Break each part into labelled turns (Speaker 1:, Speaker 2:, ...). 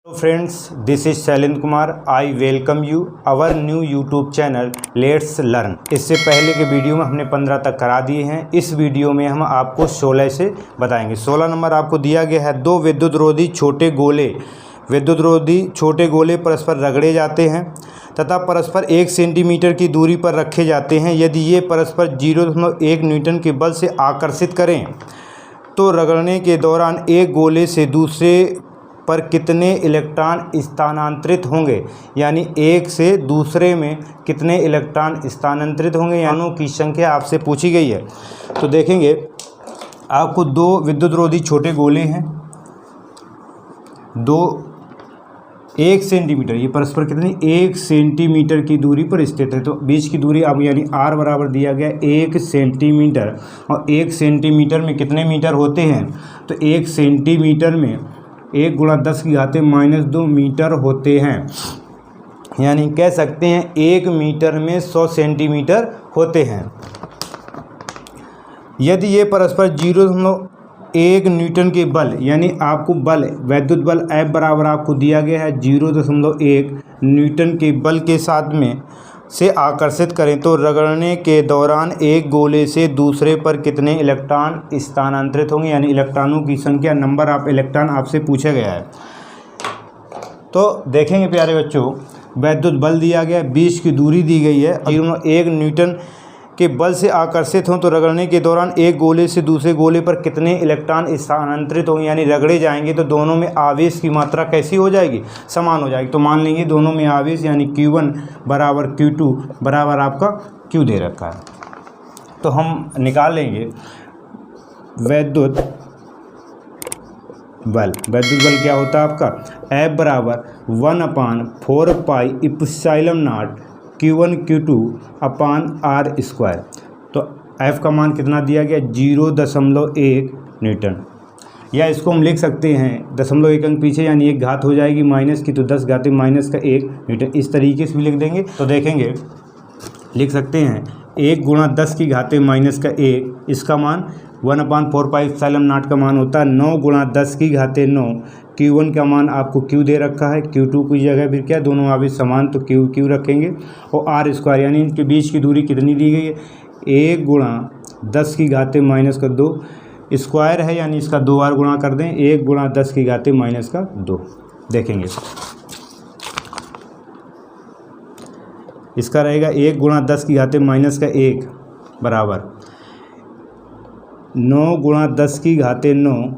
Speaker 1: Hello friends, this is Shailendra Kumar. I welcome you our new YouTube channel Let's Learn. इससे पहले के video में हमने 15 तक करा दिए हैं. इस वीडियो में हम आपको 16 से बताएंगे. 16 नंबर आपको दिया गया है. दो विद्युतरोधी छोटे गोले परस्पर रगड़े जाते हैं तथा परस्पर 1 सेंटीमीटर की दूरी पर रखे जाते हैं. यदि ये परस्पर 0.1 न्यूटन के बल से आकर्षित करें तो रगड़ने के दौरान एक गोले से दूसरे पर कितने इलेक्ट्रॉन स्थानांतरित होंगे, यानी एक से दूसरे में कितने इलेक्ट्रॉन स्थानांतरित होंगे, यानों की संख्या आपसे पूछी गई है. तो देखेंगे आपको दो विद्युतरोधी छोटे गोले हैं, दो 1 सेंटीमीटर, ये परस्पर कितनी 1 सेंटीमीटर की दूरी पर स्थित है. तो बीच की दूरी अब यानी r बराबर दिया गया 1 सेंटीमीटर, और 1 सेंटीमीटर में कितने मीटर होते हैं, तो 1 सेंटीमीटर में 1 × 10⁻² मीटर होते हैं. यानी कह सकते हैं 1 मीटर में 100 सेंटीमीटर होते हैं. यदि ये परस्पर 0.1 न्यूटन के बल, यानी आपको बल वैद्युत बल F बराबर आपको दिया गया है 0.1 न्यूटन के बल के साथ में से आकर्षित करें तो रगड़ने के दौरान एक गोले से दूसरे पर कितने इलेक्ट्रॉन स्थानांतरित होंगे, यानी इलेक्ट्रॉनों की संख्या, नंबर ऑफ इलेक्ट्रॉन आपसे पूछा गया है. तो देखेंगे प्यारे बच्चों, वैद्युत बल दिया गया है, बीच की दूरी दी गई है, 0.1 न्यूटन के बल से आकर्षित हों तो रगड़ने के दौरान एक गोले से दूसरे गोले पर कितने इलेक्ट्रॉन स्थानांतरित होंगे, यानी रगड़े जाएंगे तो दोनों में आवेश की मात्रा कैसी हो जाएगी, समान हो जाएगी. तो मान लेंगे दोनों में आवेश यानी Q1 बराबर Q2 बराबर आपका Q दे रखा है. तो हम निकाल लेंगे वैद्युत बल क्या होता है आपका F बराबर 1/4πε0 Q1 Q2 अपान r². तो F का मान कितना दिया गया 0.1 न्यूटन, या इसको हम लिख सकते हैं 0.1 अंक पीछे यानी एक घात हो जाएगी माइनस की, तो 10⁻⁻1 न्यूटन. इस तरीके से भी लिख देंगे. तो देखेंगे लिख सकते हैं 1 × 10⁻⁻1, इसका मान 1/4πε0 का मान होता है 9 × 10⁹ Q1 का मान आपको Q दे रखा है, Q2 की जगह फिर क्या दोनों आवेश समान तो Q रखेंगे, और r² यानी इनके बीच की दूरी कितनी दी गई है 1 × 10⁻², स्क्वायर है यानी इसका 2 बार गुणा कर दें, 1 × 10⁻². देखेंगे इसका रहेगा 1 × 10⁻1 बराबर 9 × 10⁹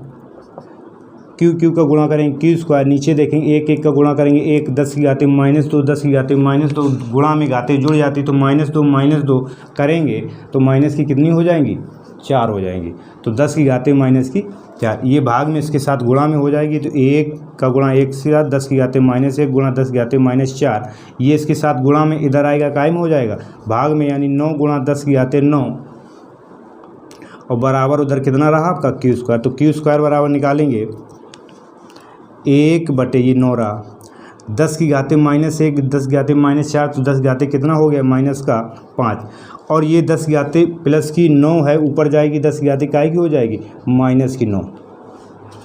Speaker 1: Q का गुणा करेंगे Q², नीचे देखेंगे 1 का गुणा करेंगे 1 10⁻², 10⁻² गुणा में घातें जुड़ जाती तो -2 करेंगे तो माइनस की कितनी हो जाएंगी 4 हो जाएंगी. तो 10⁻⁴ ये भाग में इसके साथ गुणा में हो जाएगी, तो 1 का गुणा 1 से 10⁻⁻1 × 10⁻⁴, ये इसके साथ गुणा में इधर आएगा कायम हो जाएगा भाग में, यानी 9 × 10⁻⁹, और बराबर उधर कितना रहा आपका Q². तो Q² बराबर निकालेंगे 1/9 रहा, 10⁻⁻1 10⁻⁴, तो 10 कितना हो गया -5, और ये 10 प्लस की 9 है ऊपर जाएगी, 10 काय की हो जाएगी -9.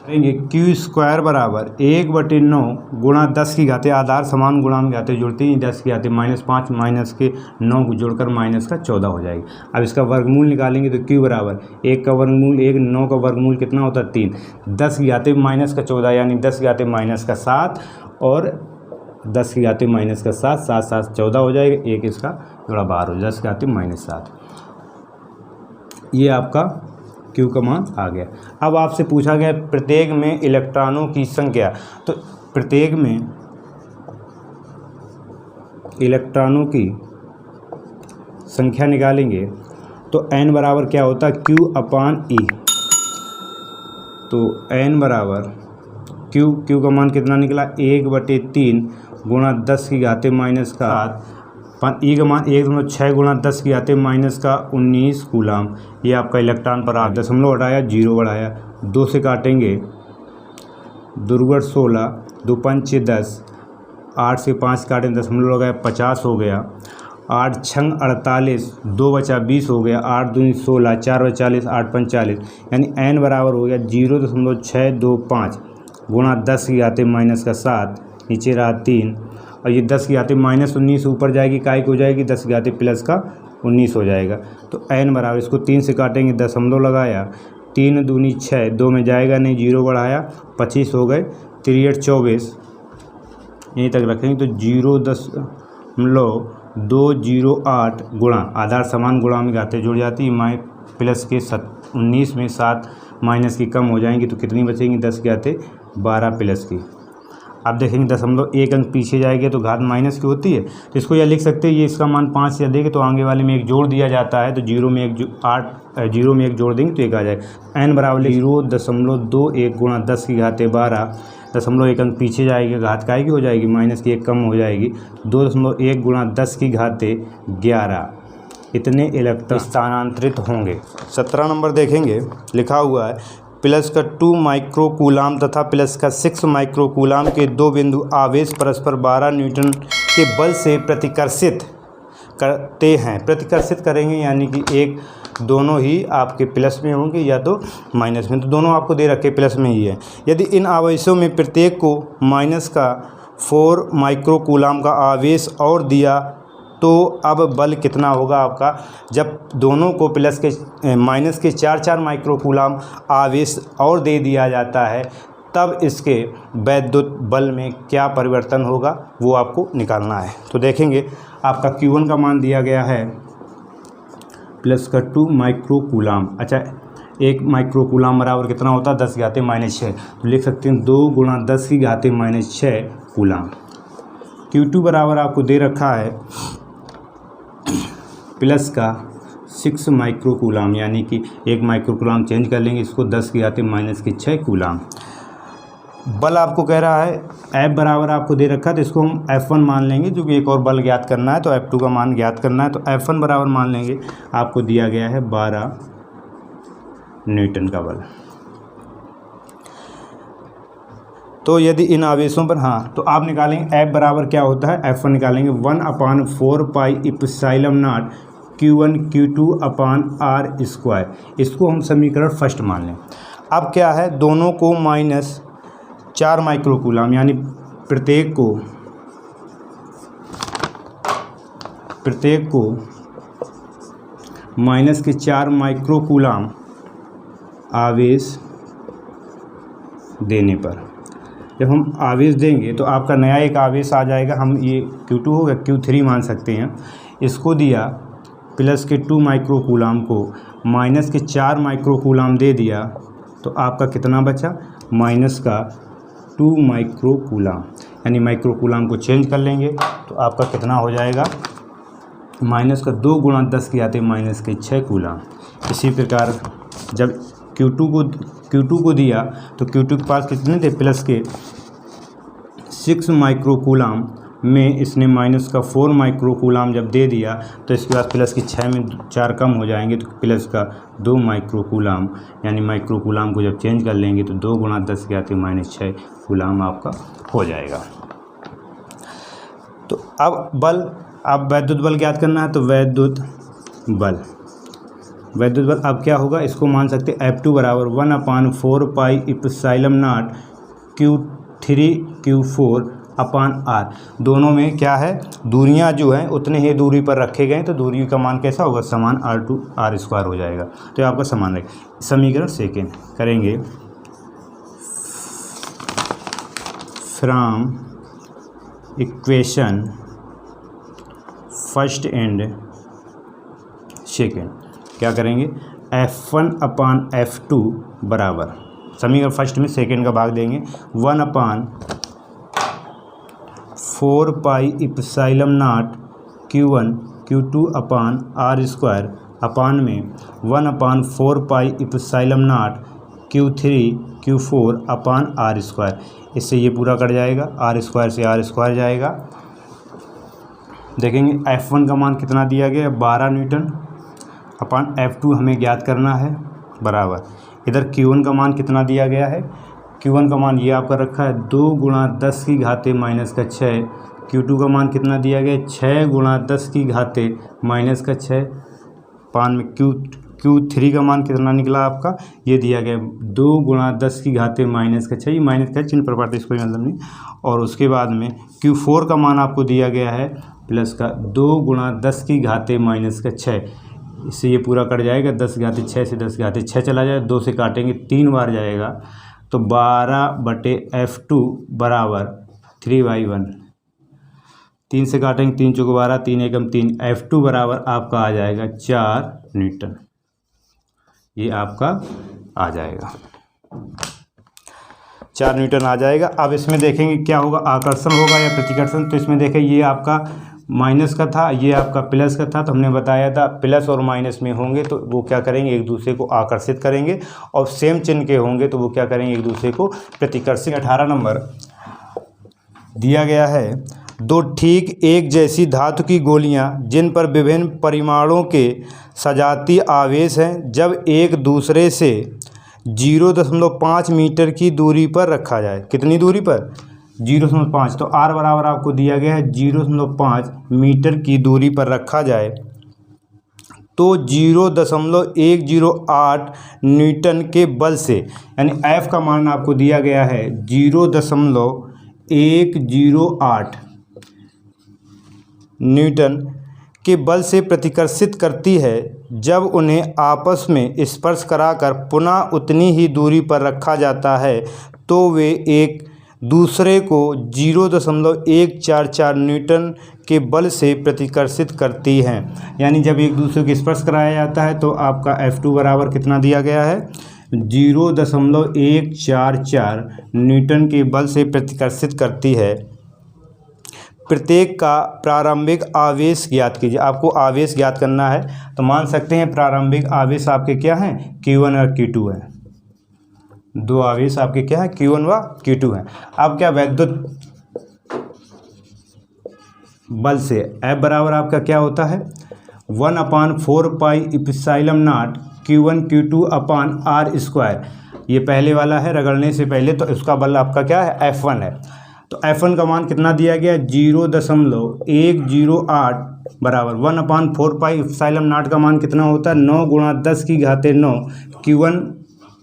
Speaker 1: करेंगे Q² बराबर 1/9 गुणा 10 आधार समान गुणा में घातें जुड़ती हैं, 10⁻⁻5 माइनस के 9 को जोड़कर -14 हो जाएगी. अब इसका वर्गमूल निकालेंगे तो Q बराबर 1 का वर्गमूल 1, 9 का वर्गमूल कितना होता है 3, 10⁻⁻14 यानी 10⁻⁻7 और 10⁻⁻7, 7 7 14 हो जाएगा, 1 इसका थोड़ा बाहर हो जाए 10⁻⁻7. ये आपका Q का मान आ गया. अब आपसे पूछा गया प्रत्येक में इलेक्ट्रॉनों की संख्या, तो प्रत्येक में इलेक्ट्रॉनों की संख्या निकालेंगे तो n बराबर क्या होता है Q/E. तो n बराबर Q का मान कितना निकला 1/3 गुणा 10⁻⁻7, E का मान 1.6 × 10⁻⁻19 कूलाम. ये आपका इलेक्ट्रॉन पर 0 हटाया 0 बढ़ाया, 2 से काटेंगे 2 × 16, 2 5 10, 8 से 5 काटें 0 गया 50 हो गया, 8 6 48, 2 बचा 20 हो गया, 8 दूनी 16, 4 40, 8 5 40, यानी n बराबर हो गया 0.625. गुणा 10 की घाते माइनस का 7, नीचे रहा 3, और ये 10 की घाते -19 ऊपर जाएगी, काय को हो जाएगी 10 की घाते प्लस का 19 हो जाएगा। तो n बराबर, इसको 3 से काटेंगे, दशमलव लगाया, 3 दूनी 6, 2 में जाएगा नहीं, 0 बढ़ाया, 25 हो गए, 3 8 24, यहीं तक रखेंगे। तो 0.208 गुणा, आधार समान गुणा में घाते जुड़ जाती है, प्लस के 19 में 7 माइनस की कम हो जाएंगी, तो कितनी बचेंगी 10 के घाते 12 प्लस की। अब देखेंगे दशमलव 1 अंक पीछे जाएगी तो घात माइनस की होती है, तो इसको यह लिख सकते हैं, ये इसका मान 5 से देंगे तो आगे वाले में 1 जोड़ दिया जाता है, तो 0 में 1 जोड़ देंगे तो 1 आ जाएगा। n बराबर 0.21 गुणा 10 की घाते 12, दशमलव 1 अंक पीछे जाएगी, घात काय की हो जाएगी, माइनस की 1 कम हो जाएगी, 2.1 गुणा 10 की घाते 11, इतने इलेक्ट्रॉन स्थानांतरित होंगे। 17 नंबर देखेंगे, लिखा हुआ है प्लस का 2 माइक्रोकूलाम तथा प्लस का 6 माइक्रोकूलाम के दो बिंदु आवेश परस्पर 12 न्यूटन के बल से प्रतिकर्षित करते हैं। प्रतिकर्षित करेंगे यानी कि एक दोनों ही आपके प्लस में होंगे या तो माइनस में, तो दोनों आपको दे रखे प्लस में ही है। यदि इन आवेशों में प्रत्येक को माइनस का 4 माइक्रोकूलाम का आवेश और दिया तो अब बल कितना होगा आपका, जब दोनों को प्लस के माइनस के 4 माइक्रोकूलाम आवेश और दे दिया जाता है, तब इसके वैद्युत बल में क्या परिवर्तन होगा वो आपको निकालना है। तो देखेंगे आपका Q1 का मान दिया गया है प्लस का 2 माइक्रोकूलाम। अच्छा, 1 माइक्रोकूलाम बराबर कितना होता है 10 की घाते -6, तो लिख सकते हैं 2 गुणा 10 की घाते -6 कूलाम। Q2 बराबर आपको दे रखा है प्लस का 6 माइक्रोकूलाम, यानी कि 1 माइक्रोकूलाम चेंज कर लेंगे, इसको 10 की घाते -6 कूलाम। बल आपको कह रहा है F बराबर आपको दे रखा है, तो इसको हम F1 मान लेंगे, जो कि एक और बल ज्ञात करना है, तो F2 का मान ज्ञात करना है, तो F1 बराबर मान लेंगे, आपको दिया गया है 12 न्यूटन का बल। तो यदि इन आवेशों पर तो आप निकालेंगे F बराबर क्या होता है, F1 निकालेंगे 1/4 pi epsilon not Q1 Q2 upon R square. इसको हम समीकरण फर्स्ट मान लें। अब क्या है, दोनों को -4 माइक्रोकूलाम, यानी प्रत्येक को -4 माइक्रोकूलाम आवेश देने पर, जब हम आवेश देंगे तो आपका नया एक आवेश आ जाएगा, हम ये Q2 होगा Q3 मान सकते हैं, इसको दिया प्लस के 2 माइक्रोकूलाम को -4 माइक्रोकूलाम दे दिया, तो आपका कितना बचा -2 माइक्रोकूलाम, यानी माइक्रोकूलाम को चेंज कर लेंगे तो आपका कितना हो जाएगा -2 गुणा 10 की घाते -6 कूलाम। इसी प्रकार जब Q2 को दिया तो Q2 के पास कितने थे, प्लस के 6 माइक्रोकूलाम में इसने -4 माइक्रोकूलाम जब दे दिया, तो इसके बाद प्लस की 6 में 4 कम हो जाएंगे, तो प्लस का 2 माइक्रोकूलाम, यानी माइक्रोकूलाम को जब चेंज कर लेंगे तो 2 गुणा 10 की घाते -6 कूलाम आपका हो जाएगा। तो अब बल, अब वैद्युत बल ज्ञात करना है, तो वैद्युत बल अब क्या होगा, इसको मान सकते F2 बराबर 1/4 pi epsilon not Q3 Q4 upon R। दोनों में क्या है, दूरियां जो हैं उतने ही दूरी पर रखे गए, तो दूरी का मान कैसा होगा, समान R2 R स्क्वायर हो जाएगा, तो आपका समान रहेगा। समीकरण सेकेंड करेंगे, from equation first and second क्या करेंगे, F1/F2 बराबर, समीकरण फर्स्ट में सेकेंड का भाग देंगे, 1/4 pi epsilon not Q1 Q2 upon R square upon में 1/4 pi epsilon not Q3 Q4 upon R square. इससे ये पूरा कट जाएगा, R स्क्वायर से R स्क्वायर जाएगा। देखेंगे F1 का मान कितना दिया गया है, 12 न्यूटन अपान F2 हमें ज्ञात करना है, बराबर इधर Q1 का मान कितना दिया गया है, Q1 का मान ये आपका रखा है 2 गुणा 10 की घाते -6। Q2 का मान कितना दिया गया है, 6 गुणा 10 की घाते -6। पान में Q3 का मान कितना निकला आपका, ये दिया गया 2 × 10⁻⁻⁶, ये माइनस का चिन्ह प्रपात, इसको मतलब नहीं। और उसके बाद में Q4 का मान आपको दिया गया है प्लस का 2 × 10⁻⁶, इससे ये पूरा कट जाएगा, 10⁶ से 10⁶ चला जाएगा, 2 से काटेंगे 3 बार जाएगा, तो 12/F2 बराबर 3/1, 3 से काटेंगे 3 × 12, 3 × 3, F2 बराबर आपका आ जाएगा 4 न्यूटन। ये आपका आ जाएगा 4 न्यूटन आ जाएगा। अब इसमें देखेंगे क्या होगा, आकर्षण होगा या प्रतिकर्षण। तो इसमें देखें ये आपका माइनस का था, ये आपका प्लस का था, तो हमने बताया था प्लस और माइनस में होंगे तो वो क्या करेंगे, एक दूसरे को आकर्षित करेंगे, और सेम चिन्ह के होंगे तो वो क्या करेंगे, एक दूसरे को प्रतिकर्षित। 18 नंबर दिया गया है, 2 ठीक एक जैसी धातु की गोलियां जिन पर विभिन्न परिमाणों के सजातीय आवेश हैं, जब एक दूसरे से 0.5 मीटर की दूरी पर रखा जाए। कितनी दूरी पर, 0.5, तो R बराबर आपको दिया गया है 0.5 मीटर की दूरी पर रखा जाए तो 0.108 न्यूटन के बल से, यानी F का मान आपको दिया गया है 0.108 न्यूटन के बल से प्रतिकर्षित करती है। जब उन्हें आपस में स्पर्श कराकर पुनः उतनी ही दूरी पर रखा जाता है तो वे एक दूसरे को 0.144 न्यूटन के बल से प्रतिकर्षित करती हैं। यानी जब एक दूसरे को स्पर्श कराया जाता है तो आपका F2 बराबर कितना दिया गया है, 0.144 न्यूटन के बल से प्रतिकर्षित करती है। प्रत्येक का प्रारंभिक आवेश ज्ञात कीजिए। आपको आवेश ज्ञात करना है, तो मान सकते हैं प्रारंभिक आवेश आपके क्या हैं, Q1 और Q2 हैं। 2 आवेश आपके क्या है, Q1 व Q2 हैं। अब क्या वैद्युत बल से F बराबर आपका क्या होता है, 1/4πε0 Q1 Q2 R²। ये पहले वाला है रगड़ने से पहले, तो इसका बल आपका क्या है, F1 है। तो F1 का मान कितना दिया गया, 0.108 बराबर 1/4πε0 का मान कितना होता है, 9 × 10⁹ Q1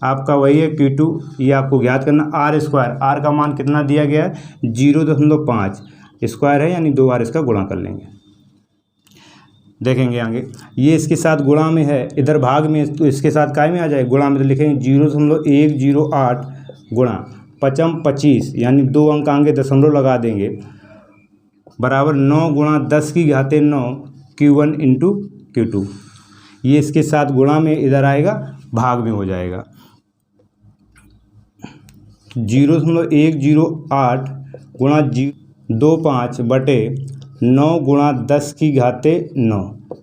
Speaker 1: आपका वही है, Q2 ये आपको ज्ञात करना, R²। R का मान कितना दिया गया है, 0.5 स्क्वायर है, यानी 2 बार इसका गुणा कर लेंगे। देखेंगे आगे, ये इसके साथ गुणा में है, इधर भाग में, तो इसके साथ काय में आ जाए, गुणा में, तो लिखेंगे 0.108 गुणा 5 25, यानी 2 अंक आगे दशमलव लगा देंगे, बराबर 9 × 10⁹ Q1 × Q2। ये इसके साथ गुणा में इधर आएगा, भाग में हो जाएगा 0.108 गुणा 25 बटे 9 × 10⁹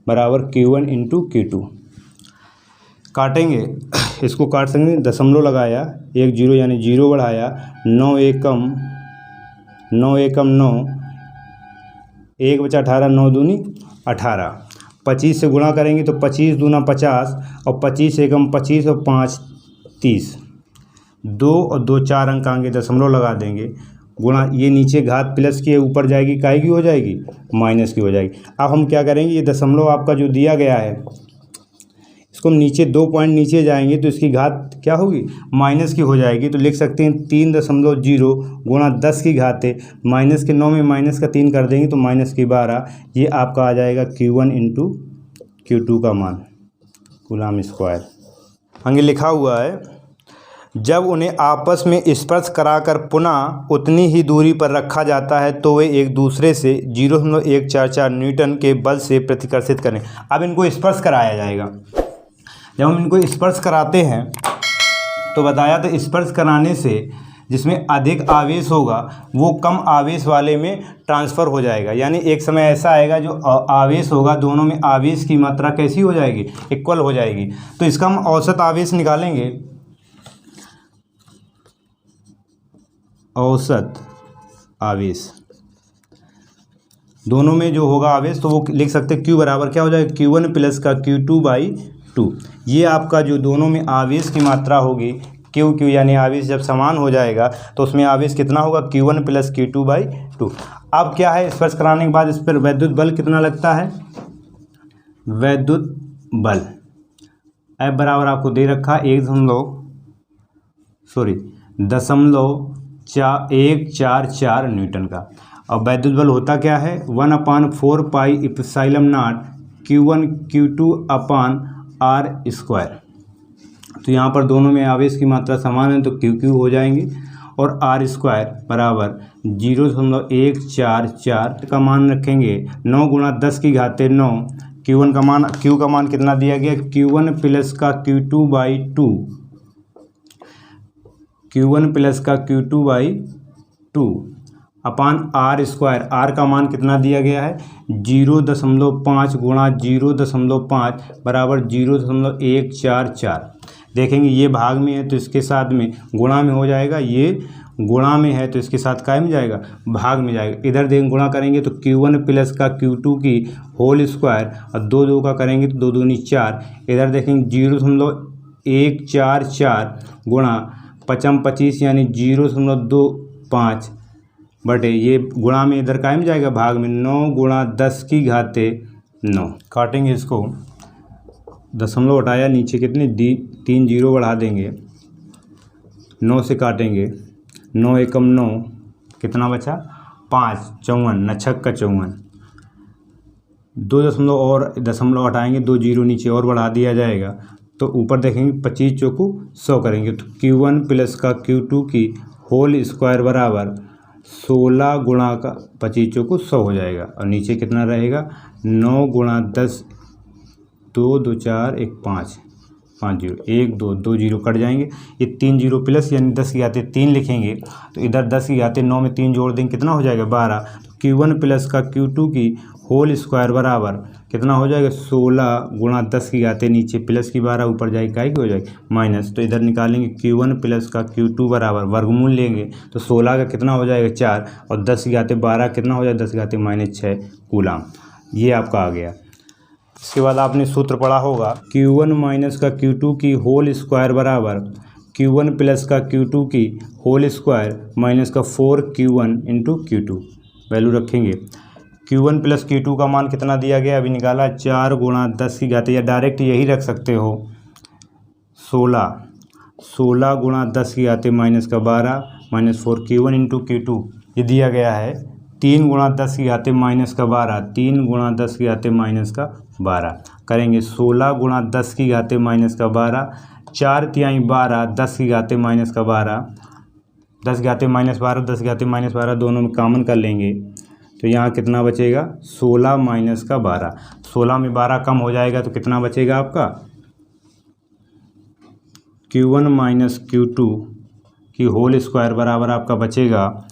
Speaker 1: बराबर Q1 × Q2। काटेंगे, इसको काट सकते, दशमलव लगाया, 1 0 यानी 0 बढ़ाया, 9 एकम 9, 1 बचा 18, 9 दूनी 18, 25 से गुणा करेंगे तो 25 दूना 50, और 25 एकम 25 और 5 30, 2 और 2 4 अंक आगे दशमलव लगा देंगे, गुणा, ये नीचे घात प्लस की ऊपर जाएगी, काय की हो जाएगी, माइनस की हो जाएगी। अब हम क्या करेंगे, ये दशमलव आपका जो दिया गया है, इसको हम नीचे 2 पॉइंट नीचे जाएंगे तो इसकी घात क्या होगी, माइनस की हो जाएगी। तो लिख सकते हैं 3.0 गुणा 10⁻, माइनस के 9 में माइनस का 3 कर देंगे तो माइनस की 12, ये आपका आ जाएगा Q1 × Q2 का मान, कूलम स्क्वायर। आगे लिखा हुआ है, जब उन्हें आपस में स्पर्श कराकर पुनः उतनी ही दूरी पर रखा जाता है तो वे एक दूसरे से 0.144 न्यूटन के बल से प्रतिकर्षित करें। अब इनको स्पर्श कराया जाएगा। जब हम इनको स्पर्श कराते हैं तो बताया था, स्पर्श कराने से जिसमें अधिक आवेश होगा वो कम आवेश वाले में ट्रांसफ़र हो जाएगा। यानी एक समय ऐसा आएगा जो आवेश होगा, दोनों में आवेश की मात्रा कैसी हो जाएगी, इक्वल हो जाएगी। तो इसका हम औसत आवेश निकालेंगे, औसत आवेश, दोनों में जो होगा आवेश, तो वो लिख सकते हैं Q बराबर क्या हो जाएगा, Q1 प्लस का Q2/2। ये आपका जो दोनों में आवेश की मात्रा होगी, Q यानी आवेश जब समान हो जाएगा तो उसमें आवेश कितना होगा, Q1 प्लस Q2/2। अब क्या है, स्पर्श कराने के बाद इस पर वैद्युत बल कितना लगता है, वैद्युत बल F बराबर आपको दे रखा 1.144 न्यूटन का। अब वैद्युत बल होता क्या है, 1/4 पाई Q1 Q2 अपान R स्क्वायर। तो यहाँ पर दोनों में आवेश की मात्रा समान है तो Q हो जाएंगे और R स्क्वायर बराबर 0.144 का मान रखेंगे 9 गुणा 10 की घाते 9। Q का मान कितना दिया गया, Q1 प्लस का Q2/2, Q1 प्लस का Q2/2 अपान R स्क्वायर। R का मान कितना दिया गया है 0.5 गुणा 0.5 बराबर 0.144। देखेंगे ये भाग में है तो इसके साथ में गुणा में हो जाएगा, ये गुणा में है तो इसके साथ काय में जाएगा, भाग में जाएगा। इधर देखें गुणा करेंगे तो Q1 प्लस का Q2 की होल स्क्वायर और 2 का करेंगे तो 2 दूनी 4। इधर देखेंगे 0.144 गुणा 5×25 यानी 0.25 बटे ये गुणा में इधर काय में जाएगा, भाग में 9 गुणा 10 की घाते 9। काटेंगे इसको, दशमलव हटाया नीचे कितने 3 जीरो बढ़ा देंगे, 9 से काटेंगे, 9 एकम 9 कितना बचा 5, 54 नछक का 54। 2 दशमलव हटाएंगे, 2 जीरो नीचे और बढ़ा दिया जाएगा तो ऊपर देखेंगे 25 चौकू 100 करेंगे तो Q1 प्लस का Q2 की होल स्क्वायर बराबर 16 गुणा का 25 चौकू 100 हो जाएगा और नीचे कितना रहेगा 9 गुणा 10, 2 2 4 1 5 5 जीरो 1 2 2 जीरो कट जाएंगे, ये 3 जीरो प्लस यानी 10 की घाते 3 लिखेंगे तो इधर 10 की घाते 9 में 3 जोड़ देंगे कितना हो जाएगा 12। तो Q1 प्लस का Q2 की होल स्क्वायर बराबर कितना हो जाएगा 16 गुणा 10 की घाते नीचे प्लस की 12 ऊपर जाएगी काय की हो जाएगी माइनस। तो इधर निकालेंगे Q1 प्लस का Q2 बराबर वर्गमूल लेंगे तो 16 का कितना हो जाएगा 4 और 10 की घाते 12 कितना हो जाएगा 10 की घाते -6 कूलाम। ये आपका आ गया। इसके बाद आपने सूत्र पढ़ा होगा Q1 माइनस का Q2 की होल स्क्वायर बराबर Q1 प्लस का Q2 की होल स्क्वायर माइनस का 4Q1 इंटू Q2 वैल्यू रखेंगे। Q1 प्लस Q2 का मान कितना दिया गया अभी निकाला 4 गुणा 10 की घाते, या डायरेक्ट यही रख सकते हो 16 गुणा 10 की घाते माइनस का 12 माइनस 4Q1 इंटू Q2 ये दिया गया है 3 गुणा 10 की घाते माइनस का 12, 3 गुणा 10 की घाते माइनस का 12 करेंगे 16 गुणा 10 की घाते माइनस का 12, 4 तिहाई 12, 10 की घाते माइनस का 12, 10 की घाते -12, 10 की घाते -12 दोनों में कॉमन कर लेंगे तो यहाँ कितना बचेगा 16 माइनस का 12। 16 में 12 कम हो जाएगा तो कितना बचेगा आपका Q1 माइनस Q2 की होल स्क्वायर बराबर आपका बचेगा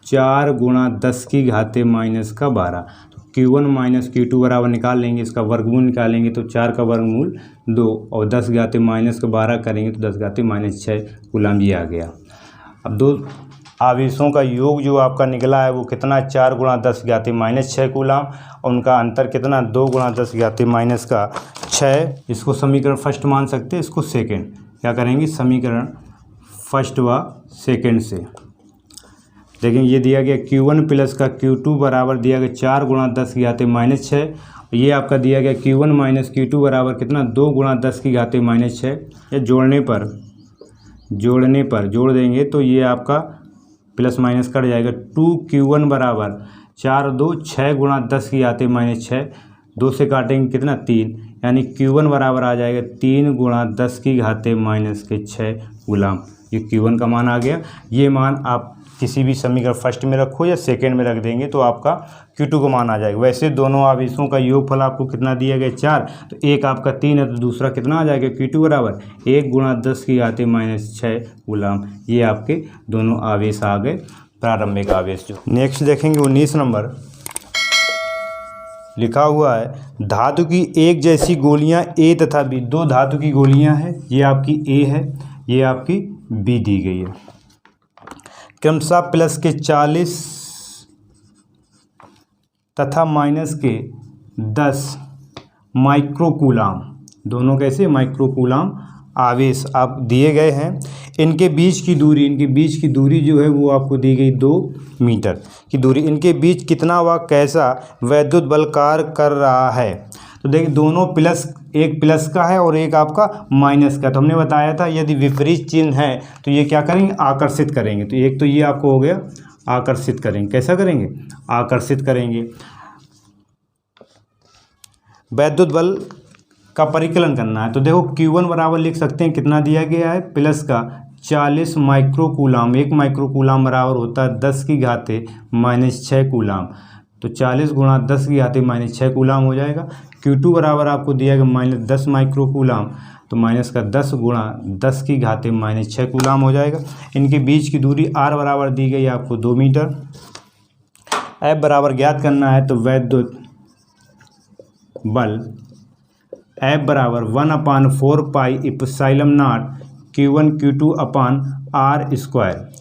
Speaker 1: 4 गुणा 10 की घाते माइनस का 12। तो Q1 माइनस Q2 बराबर निकाल लेंगे, इसका वर्गमूल निकालेंगे तो 4 का वर्गमूल 2 और 10 की घाते माइनस का 12 करेंगे तो 10 की घाते -6 कूलाम ये आ गया। अब दो आवेशों का योग जो आपका निकला है वो कितना 4 गुणा 10 की घाते -6 कूलाम और उनका अंतर कितना 2 गुणा 10 की घाते -6। इसको समीकरण फर्स्ट मान सकते हैं, इसको सेकेंड क्या करेंगे समीकरण फर्स्ट व सेकेंड से। देखें ये दिया गया Q1 प्लस का Q2 बराबर दिया गया 4 गुणा 10 की घाते -6, ये आपका दिया गया Q1 माइनस Q2 बराबर कितना 2 गुणा 10 की घाते -6। या जोड़ने पर जोड़ देंगे तो ये आपका प्लस माइनस कट जाएगा। 2Q1 बराबर 4 2 6 गुणा 10 की घाते -6, 2 से काटेंगे कितना 3 यानी Q1 बराबर आ जाएगा 3 गुणा 10 की घाते -6 गुलाम। ये Q1 का मान आ गया। ये मान आप किसी भी समीकरण फर्स्ट में रखो या सेकेंड में रख देंगे तो आपका Q2 का मान आ जाएगा। वैसे दोनों आवेशों का योगफल आपको कितना दिया गया 4, तो एक आपका 3 है तो दूसरा कितना आ जाएगा Q2 बराबर 1 गुणा 10 की घाते -6 गुलाम। ये आपके दोनों आवेश आ गए प्रारंभिक आवेश। जो नेक्स्ट देखेंगे 19 नंबर लिखा हुआ है धातु की एक जैसी गोलियां A तथा B, दो धातु की गोलियां हैं, ये आपकी A है ये आपकी B दी गई है। क्रमशः प्लस के 40 तथा माइनस के 10 माइक्रोकूलाम, दोनों कैसे माइक्रोकूलाम आवेश आप दिए गए हैं। इनके बीच की दूरी जो है वो आपको दी गई 2 मीटर की दूरी। इनके बीच कितना व कैसा वैद्युत बल कार्य कर रहा है। तो देखिए दोनों प्लस, एक प्लस का है और एक आपका माइनस का। तो हमने बताया था यदि विपरीत चिन्ह है तो ये क्या करेंगे, आकर्षित करेंगे। तो एक तो ये आपको हो गया आकर्षित करेंगे। कैसा करेंगे, आकर्षित करेंगे। वैद्युत बल का परिकलन करना है तो देखो Q1 बराबर लिख सकते हैं, कितना दिया गया है, प्लस का 40 माइक्रोकूलाम। 1 माइक्रोकूलाम बराबर होता है 10 की घाते -6 कूलाम। तो 40 गुणा 10 की घाते -6 कूलाम हो जाएगा। Q2 बराबर आपको दिया गया -10 माइक्रोकूलाम, तो माइनस का 10 गुणा 10 की घाते -6 कूलाम हो जाएगा। इनके बीच की दूरी R बराबर दी गई आपको 2 मीटर। F बराबर ज्ञात करना है तो वैद्युत बल F बराबर 1/4 pi epsilon not Q1 Q2 upon R square.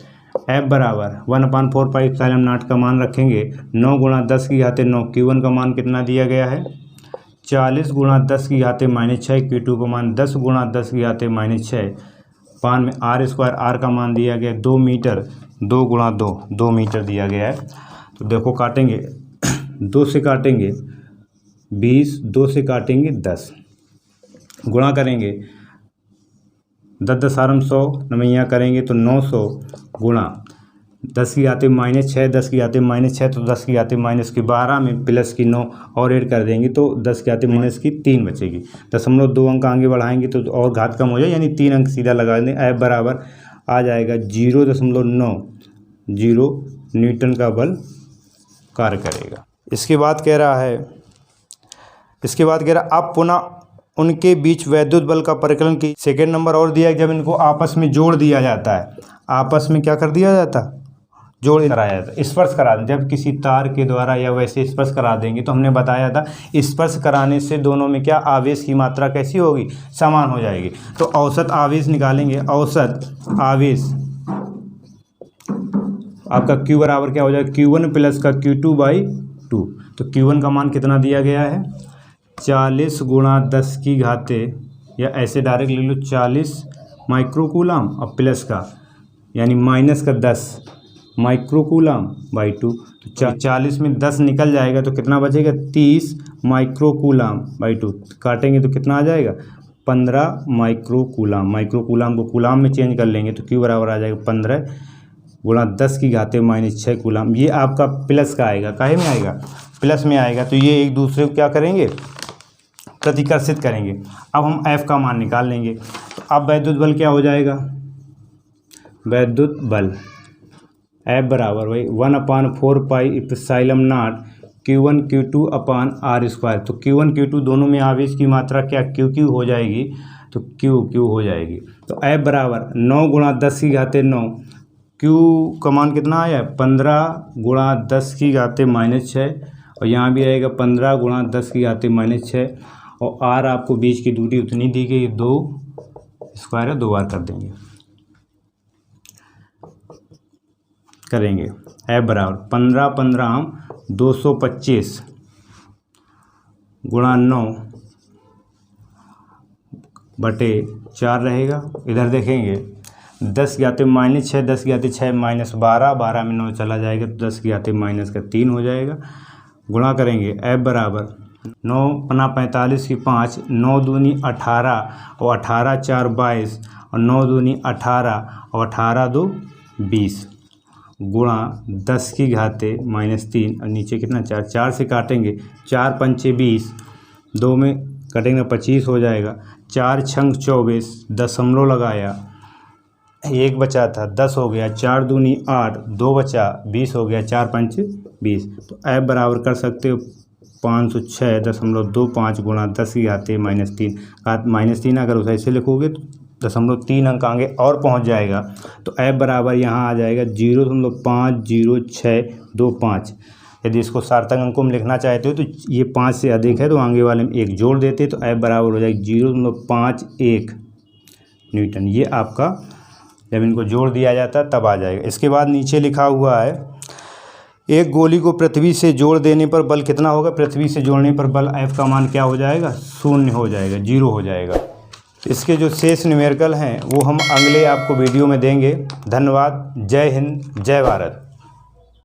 Speaker 1: F बराबर 1/4 पाई एप्सिलॉन नॉट का मान रखेंगे 9 गुणा 10 की घाते 9। Q1 का मान कितना दिया गया है, 40 गुणा 10 की घाते -6। Q2 का मान 10 गुणा 10 की घाते -6। पान में R स्क्वायर, R का मान दिया गया 2 मीटर। 2 गुणा 2 मीटर दिया गया है। तो देखो काटेंगे, 2 से काटेंगे 20, 2 से काटेंगे 10, गुणा करेंगे 10 10 100, नमैया करेंगे तो 900 गुणा 10 की घाते -6, 10 की घाते -6 तो 10 की घाते -12 में प्लस की 9 और ऐड कर देंगे तो 10 की घाते -3 बचेगी। 0.2 अंक आगे बढ़ाएंगे तो और घात कम हो जाए, यानी 3 अंक सीधा लगा दें। F बराबर आ जाएगा 0.90 न्यूटन का बल कार्य करेगा। इसके बाद कह रहा अब पुनः उनके बीच वैद्युत बल का परिकलन की सेकेंड नंबर और दिया है, जब इनको आपस में जोड़ दिया जाता है। आपस में क्या कर दिया जाता, जोड़ कराया जाता है, स्पर्श करा दें। जब किसी तार के द्वारा या वैसे स्पर्श करा देंगे तो हमने बताया था स्पर्श कराने से दोनों में क्या आवेश की मात्रा कैसी होगी, समान हो जाएगी। तो औसत आवेश निकालेंगे। औसत आवेश आपका Q बराबर क्या हो जाएगा, Q1 प्लस का Q2/2। तो Q1 का मान कितना दिया गया है, 40 गुणा 10 की घाते, या ऐसे डायरेक्ट ले लो 40 माइक्रोकूलाम और प्लस का यानी माइनस का 10 माइक्रोकूलाम/2। तो 40 में 10 निकल जाएगा तो कितना बचेगा, 30 माइक्रोकूलाम/2। काटेंगे तो कितना आ जाएगा, 15 माइक्रोकूलाम। माइक्रोकूलाम को कूलाम में चेंज कर लेंगे तो Q बराबर आ जाएगा 15 गुणा 10 की घाते -6 कूलाम। ये आपका प्लस का आएगा, काहे में आएगा, प्लस में आएगा। तो ये एक दूसरे को क्या करेंगे, प्रतिकर्षित करेंगे। अब हम F का मान निकाल लेंगे। तो अब वैद्युत बल क्या हो जाएगा, वैद्युत बल F बराबर वही 1/4 pi epsilon not Q1 Q2 upon R square. तो Q1 Q2 दोनों में आवेश की मात्रा क्या QQ हो जाएगी, तो QQ हो जाएगी। तो F बराबर 9 गुणा 10 की घाते 9। Q का मान कितना आया, 15 गुणा 10 की घाते -6, और यहाँ भी आएगा 15 गुणा 10 की घाते -6, और R आपको बीच की दूरी उतनी दी गई 2 स्क्वायर है, 2 बार कर देंगे, करेंगे। F बराबर 15 15 225 गुणा 9/4 रहेगा। इधर देखेंगे 10 की घाते -6, 10 की घाते 6 -12, 12 में 9 चला जाएगा तो 10 की घाते -3 हो जाएगा। गुणा करेंगे F बराबर 9 पना 45 की 5, 9 दूनी 18 और 18 4 22 और 9 दूनी 18 और 18 2 20 गुणा 10 की घाते -3 और नीचे कितना 4, 4 से काटेंगे 4 पंचे 20, 2 में कटेंगे 25 हो जाएगा। 4 छंग 24, दशमलव लगाया, 1 बचा था 10 हो गया, 4 दूनी 8, 2 बचा 20 हो गया, 4 पंचे 20। तो F बराबर कर सकते हो 506.25 गुणा 10 की घाते -3। -3 अगर उसे ऐसे लिखोगे तो 0.3 अंक आगे और पहुंच जाएगा। तो F बराबर यहाँ आ जाएगा 0.50625। यदि इसको सार्थक अंकों में लिखना चाहते हो तो ये 5 से अधिक है तो आगे वाले में 1 जोड़ देते तो F बराबर हो जाएगा 0.51 न्यूटन। ये आपका जब इनको जोड़ दिया जाता है तब आ जाएगा। इसके बाद नीचे लिखा हुआ है एक गोली को पृथ्वी से जोड़ देने पर बल कितना होगा। पृथ्वी से जोड़ने पर बल F का मान क्या हो जाएगा, 0 हो जाएगा, 0 हो जाएगा। इसके जो शेष न्यूमेरिकल हैं वो हम अगले आपको वीडियो में देंगे। धन्यवाद। जय हिंद, जय भारत।